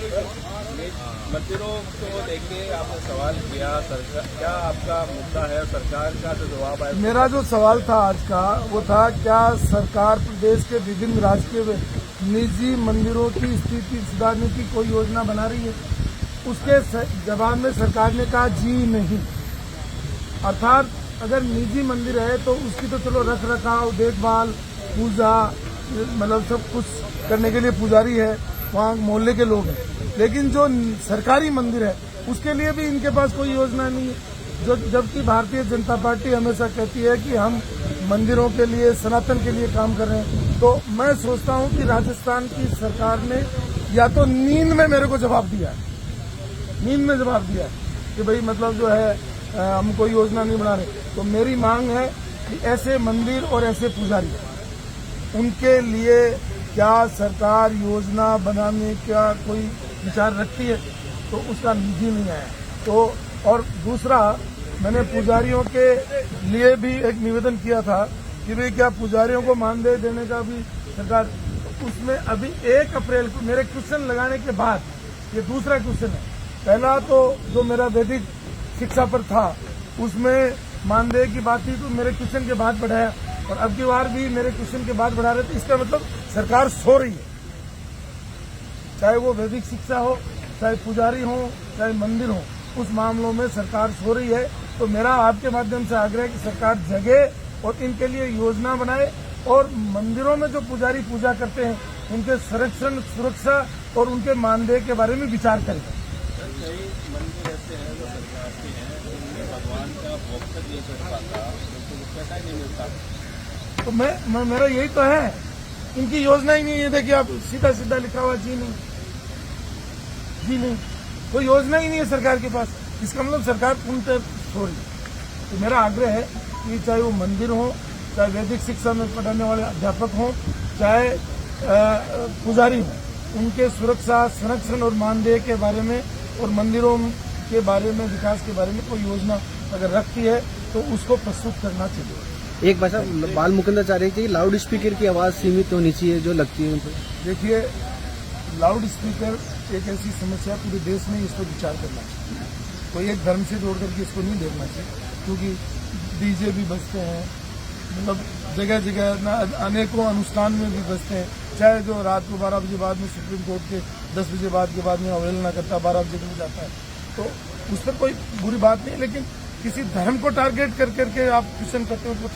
मंदिरों को लेके आपने सवाल किया, सरकार क्या आपका मुद्दा है? सरकार का जो जवाब आया, मेरा जो सवाल था आज का वो था, क्या सरकार प्रदेश के विभिन्न राजकीय निजी मंदिरों की स्थिति सुधारने की कोई योजना बना रही है? उसके जवाब में सरकार ने कहा जी नहीं। अर्थात अगर निजी मंदिर है तो उसकी तो चलो रख रखाव, देखभाल, पूजा, मतलब सब कुछ करने के लिए पुजारी है, वहाँ मोहल्ले के लोग हैं, लेकिन जो सरकारी मंदिर है उसके लिए भी इनके पास कोई योजना नहीं है। जबकि भारतीय जनता पार्टी हमेशा कहती है कि हम मंदिरों के लिए, सनातन के लिए काम कर रहे हैं। तो मैं सोचता हूं कि राजस्थान की सरकार ने या तो नींद में मेरे को जवाब दिया है, नींद में जवाब दिया है कि भाई मतलब जो है हम कोई योजना नहीं बना रहे। तो मेरी मांग है कि ऐसे मंदिर और ऐसे पुजारी, उनके लिए क्या सरकार योजना बनाने का कोई विचार रखती है? तो उसका निधि नहीं आया। तो और दूसरा, मैंने पुजारियों के लिए भी एक निवेदन किया था कि भाई क्या पुजारियों को मानदेय देने का भी सरकार, उसमें अभी 1 अप्रैल को मेरे क्वेश्चन लगाने के बाद, ये दूसरा क्वेश्चन है। पहला तो जो मेरा वैदिक शिक्षा पर था उसमें मानदेय की बात थी, तो मेरे क्वेश्चन के बाद बढ़ाया, और अब की बार भी मेरे क्वेश्चन के बाद बढ़ा रहे थे। इसका मतलब सरकार सो रही है, चाहे वो वैदिक शिक्षा हो, चाहे पुजारी हो, चाहे मंदिर हो, उस मामलों में सरकार सो रही है। तो मेरा आपके माध्यम से आग्रह है कि सरकार जगे और इनके लिए योजना बनाए, और मंदिरों में जो पुजारी पूजा करते हैं उनके संरक्षण, सुरक्षा और उनके मानदेय के बारे में विचार करें। कई मंदिर ऐसे हैं जो सरकार के हैं, उनमें भगवान का भोक्ता नहीं कर पाता, उनको पैसा ही नहीं मिलता। तो मेरा यही तो है, इनकी योजना ही नहीं है। देखिए आप, सीधा सीधा लिखा हुआ जी नहीं, जी नहीं, कोई योजना ही नहीं है सरकार के पास। इसका मतलब सरकार पूर्णतः सो रही है। तो मेरा आग्रह है कि चाहे वो मंदिर हो, चाहे वैदिक शिक्षा में पढ़ाने वाले अध्यापक हों, चाहे पुजारी हों, उनके सुरक्षा, संरक्षण और मानदेय के बारे में और मंदिरों के बारे में, विकास के बारे में कोई योजना अगर रखती है तो उसको प्रस्तुत करना चाहिए। एक भाषा बाल मुकुंदाचार्य की लाउड स्पीकर की आवाज सीमित होनी चाहिए जो लगती है उनको। देखिए, लाउड स्पीकर एक ऐसी समस्या, पूरे देश में इस पर विचार करना चाहिए। कोई एक धर्म से जोड़ करके इसको नहीं देखना चाहिए, क्योंकि डीजे भी बजते हैं, मतलब जगह जगह अनेकों अनुष्ठान में भी बजते हैं। चाहे जो रात को 12 बजे बाद में सुप्रीम कोर्ट के 10 बजे बाद के बाद में अवहेलना करता है, 12 बजे तक जाता है, तो उस पर कोई बुरी बात नहीं, लेकिन किसी धर्म को टारगेट कर करके आप क्वेश्चन करते हो तो